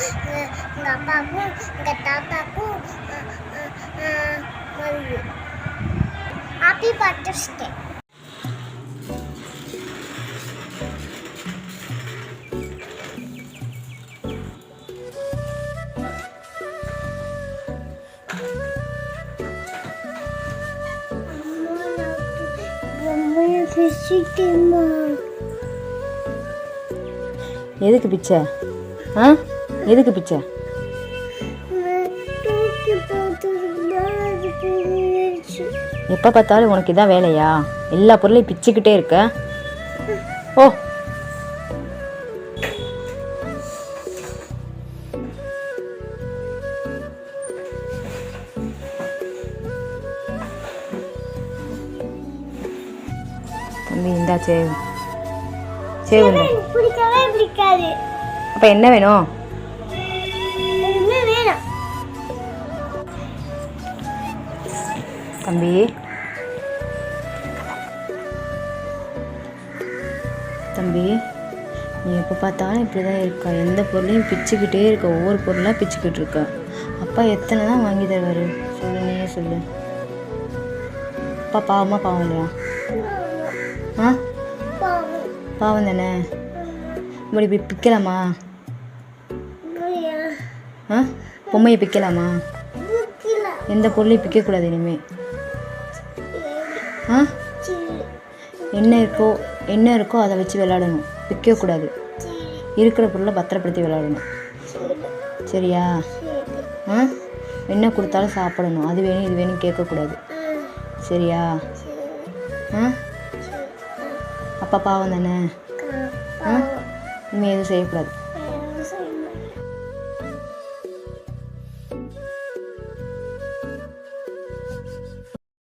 எங்கள் அப்பாவுக்கும் எங்கள் தாத்தாக்கும் வருது. ஹாப்பி பர்த்டேஸ் டே. எதுக்கு பிச்சை? எதுக்கு பிச்சை? எப்போ பார்த்தாலும் உனக்கு இதான் வேலையா? எல்லா பொருளையும் பிச்சுக்கிட்டே இருக்க. ஓ, தம்பி இந்தா சேவு சேவு. பிடிக்கவே பிடிக்காது. அப்போ என்ன வேணும்? வேணும் தம்பி. தம்பி நீ எப்போ பார்த்தாலும் இப்படி தான் இருக்கா. எந்த பொருளையும் பிச்சுக்கிட்டே இருக்க. ஒவ்வொரு பொருளாக பிச்சுக்கிட்டு இருக்க. அப்பா எத்தனை தான் வாங்கி தருவார் சொல்லு, நீயே சொல்லு. அப்பா பாவமா பாவம் இல்லையா? பாவம் தானே. இப்படி இப்படி பிக்கலாமா? பொம்மையை பிக்கலாமா? எந்த பொருளையும் பிக்கக்கூடாது இனிமேல். என்ன இருக்கோ அதை வச்சு விளையாடணும். பிக்கக்கூடாது. இருக்கிற பொருளை பத்திரப்படுத்தி விளையாடணும். சரியா? என்ன கொடுத்தாலும் சாப்பிடணும். அது வேணும் இது வேணும் கேட்கக்கூடாது. சரியா? அப்பா பாவம் தானே. இனிமேல் எதுவும் செய்யக்கூடாது.